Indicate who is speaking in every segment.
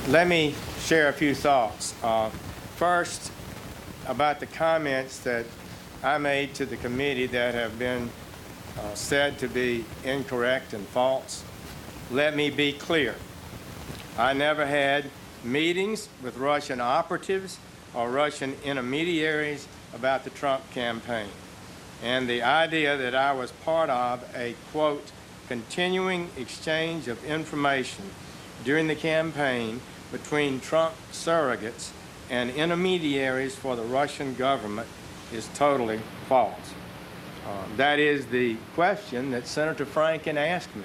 Speaker 1: Let me share a few thoughts. First, about the comments that I made to the committee that have been said to be incorrect and false. Let me be clear. I never had meetings with Russian operatives or Russian intermediaries about the Trump campaign. And the idea that I was part of a, quote, continuing exchange of information during the campaign between Trump surrogates and intermediaries for the Russian government is totally false. That is the question that Senator Franken asked me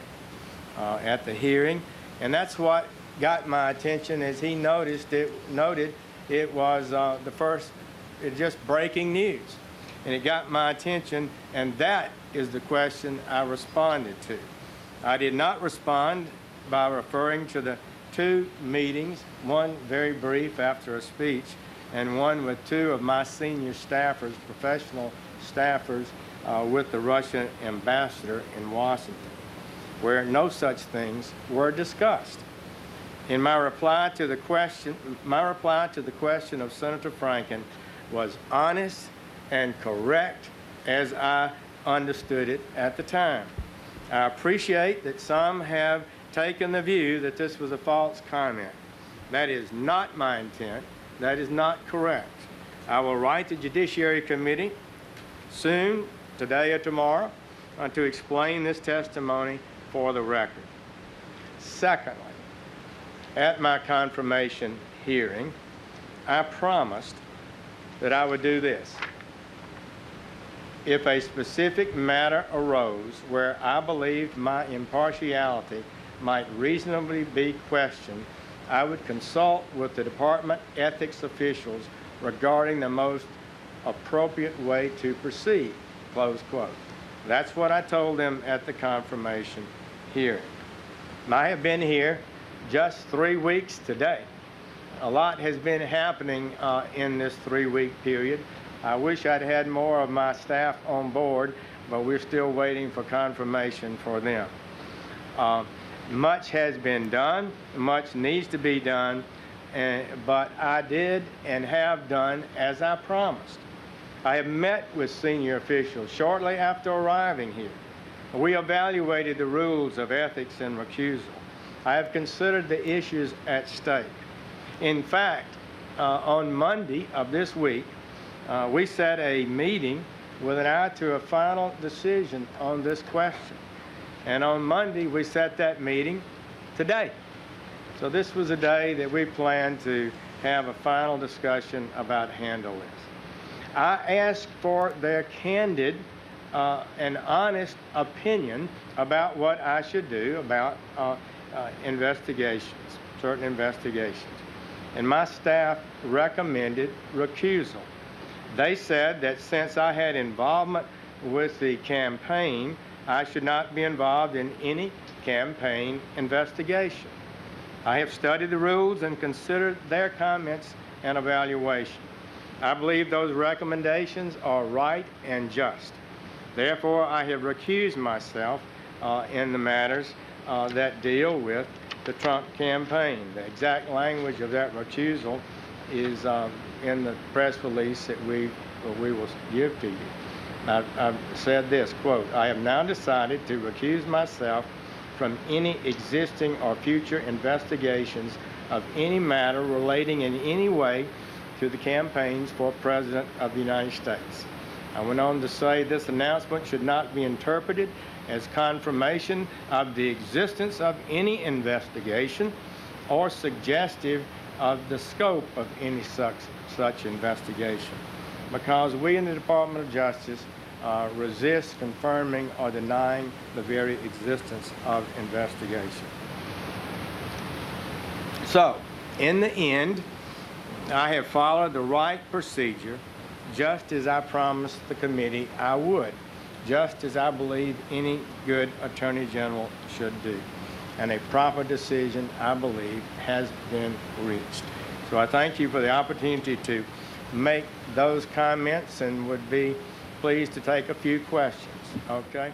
Speaker 1: at the hearing, and that's what got my attention as he noted it was just breaking news. And it got my attention, and that is the question I responded to. I did not respond by referring to the two meetings, one very brief after a speech, and one with two of my senior staffers, professional staffers, with the Russian ambassador in Washington, where no such things were discussed. In my reply to the question of Senator Franken was honest and correct as I understood it at the time. I appreciate that some have taken the view that this was a false comment. That is not my intent. That is not correct. I will write the Judiciary Committee soon, today or tomorrow, to explain this testimony for the record. Secondly, at my confirmation hearing, I promised that I would do this. If a specific matter arose where I believed my impartiality might reasonably be questioned, I would consult with the department ethics officials regarding the most appropriate way to proceed, close quote. That's what I told them at the confirmation hearing. I have been here just 3 weeks today. A lot has been happening in this 3-week period. I wish I'd had more of my staff on board, but we're still waiting for confirmation for them. Much has been done, much needs to be done, but I did and have done as I promised. I have met with senior officials shortly after arriving here. We evaluated the rules of ethics and recusal. I have considered the issues at stake. In fact, on Monday of this week, we set a meeting with an eye to a final decision on this question. And on Monday, we set that meeting today. So this was a day that we planned to have a final discussion about handle this. I asked for their candid and honest opinion about what I should do about investigations, certain investigations. And my staff recommended recusal. They said that since I had involvement with the campaign, I should not be involved in any campaign investigation. I have studied the rules and considered their comments and evaluation. I believe those recommendations are right and just. Therefore, I have recused myself in the matters that deal with the Trump campaign. The exact language of that recusal is in the press release that we will give to you. I've said this, quote, I have now decided to recuse myself from any existing or future investigations of any matter relating in any way to the campaigns for President of the United States. I went on to say this announcement should not be interpreted as confirmation of the existence of any investigation or suggestive of the scope of any such investigation, because we in the Department of Justice resist confirming or denying the very existence of investigation. So, in the end, I have followed the right procedure, just as I promised the committee I would, just as I believe any good Attorney General should do. And a proper decision, I believe, has been reached. So I thank you for the opportunity to make those comments and would be pleased to take a few questions. Okay?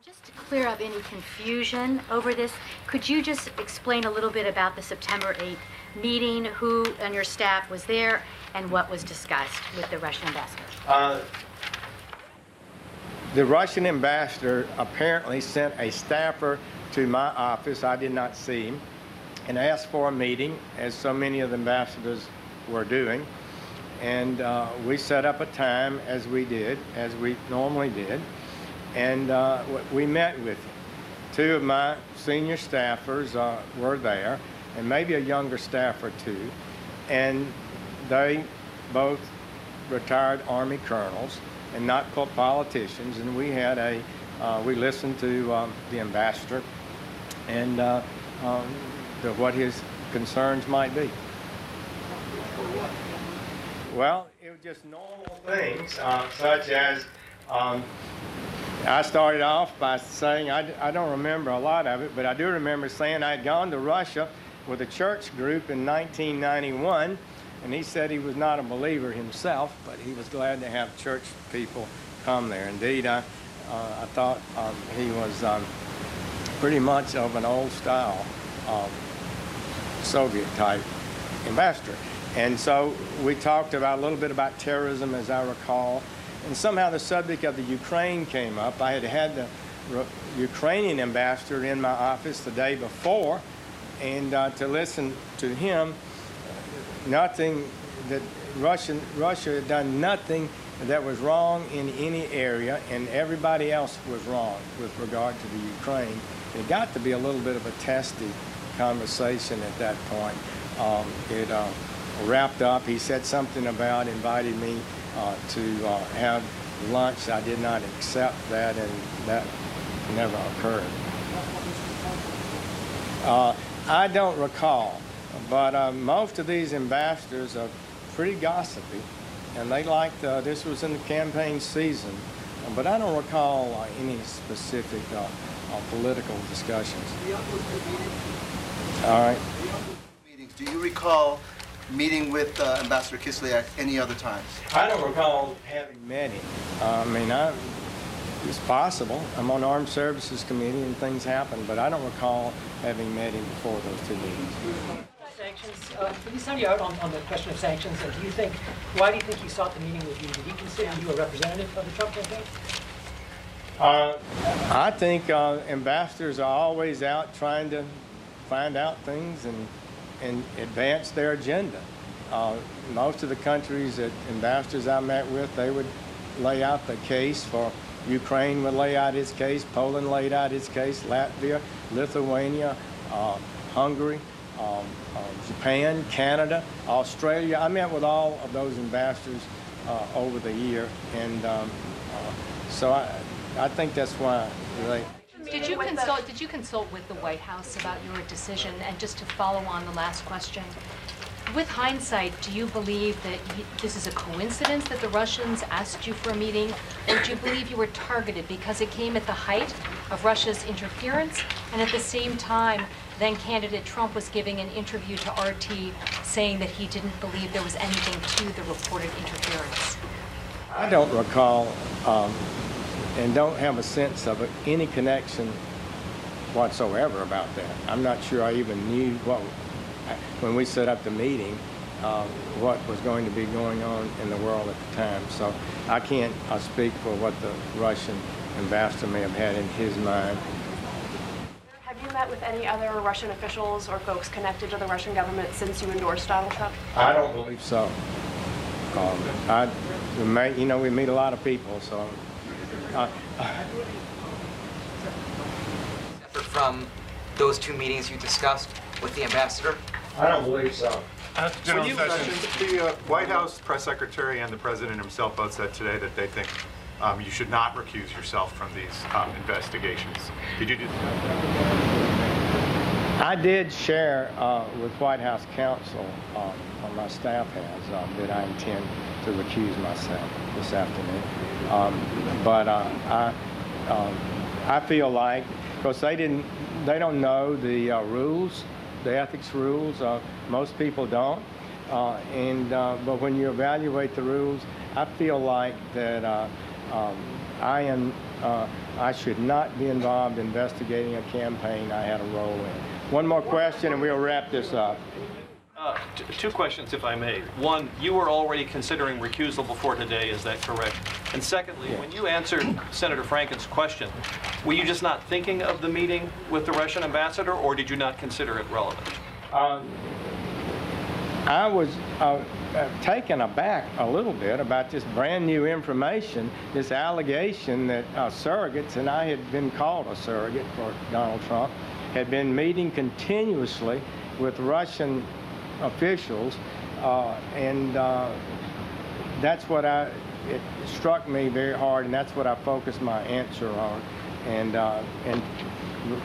Speaker 2: Just to clear up any confusion over this, could you just explain a little bit about the September 8th meeting, who on your staff was there, and what was discussed with the Russian ambassador?
Speaker 1: The Russian ambassador apparently sent a staffer to my office. I did not see him, and asked for a meeting, as so many of the ambassadors were doing. And we set up a time, as we normally did, and we met with him. Two of my senior staffers were there, and maybe a younger staff or two, and they both retired Army colonels and not politicians, and we had we listened to the ambassador and to what his concerns might be. Well, it was just normal things, such as I started off by saying, I don't remember a lot of it, but I do remember saying I had gone to Russia with a church group in 1991, and he said he was not a believer himself, but he was glad to have church people come there. Indeed, I thought he was pretty much of an old style Soviet type ambassador. And so we talked about a little bit about terrorism, as I recall, and somehow the subject of the Ukraine came up. I had the Ukrainian ambassador in my office the day before, and to listen to him, nothing that Russia had done nothing that was wrong in any area, and everybody else was wrong with regard to the Ukraine. It got to be a little bit of a testy conversation at that point. It wrapped up. He said something about inviting me to have lunch. I did not accept that, and that never occurred. I don't recall, but most of these ambassadors are pretty gossipy, and they liked, this was in the campaign season, but I don't recall any specific political discussions. All right.
Speaker 3: Meetings. Do you recall meeting with Ambassador Kislyak any other times?
Speaker 1: I don't recall having met him. It's possible. I'm on Armed Services Committee and things happen, but I don't recall having met him before those two meetings.
Speaker 4: Sanctions. Can you sound you out on the question of sanctions? And why do you think he sought the meeting with you? Did he consider you a representative of the Trump campaign?
Speaker 1: I think ambassadors are always out trying to find out things and advance their agenda. Most of the countries that ambassadors I met with, they would lay out the case for Ukraine, would lay out its case, Poland laid out its case, Latvia, Lithuania, Hungary, Japan, Canada, Australia. I met with all of those ambassadors over the year, and so I think that's why they...
Speaker 5: Did you consult with the White House about your decision? And just to follow on the last question, with hindsight, do you believe that this is a coincidence that the Russians asked you for a meeting, or do you believe you were targeted because it came at the height of Russia's interference, and at the same time, then candidate Trump was giving an interview to RT saying that he didn't believe there was anything to the reported interference?
Speaker 1: I don't recall and don't have a sense of any connection whatsoever about that. I'm not sure I even knew when we set up the meeting, what was going to be going on in the world at the time. So I can't speak for what the Russian ambassador may have had in his mind.
Speaker 6: Have you met with any other Russian officials or folks connected to the Russian government since you endorsed Donald Trump?
Speaker 1: I don't believe so. We meet a lot of people, so.
Speaker 7: Separate from those two meetings you discussed with the ambassador?
Speaker 1: I don't believe so.
Speaker 8: General Sessions, the White House press secretary and the president himself both said today that they think you should not recuse yourself from these investigations. Did you do that?
Speaker 1: I did share with White House counsel, or my staff has, that I intend to recuse myself this afternoon. But I feel like, because they don't know the rules, the ethics rules. Most people don't. But when you evaluate the rules, I feel like that I should not be involved investigating a campaign I had a role in. One more question and we'll wrap this up.
Speaker 9: Two questions, if I may. One, you were already considering recusal before today, is that correct? And secondly, when you answered Senator Franken's question, were you just not thinking of the meeting with the Russian ambassador, or did you not consider it relevant?
Speaker 1: I was taken aback a little bit about this brand new information, this allegation that surrogates, and I had been called a surrogate for Donald Trump, had been meeting continuously with Russian officials, and that's what it struck me very hard, and that's what I focused my answer on. And in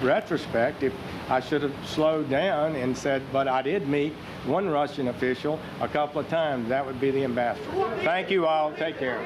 Speaker 1: retrospect, if I should have slowed down and said, but I did meet one Russian official a couple of times, that would be the ambassador. Thank you all. Take care.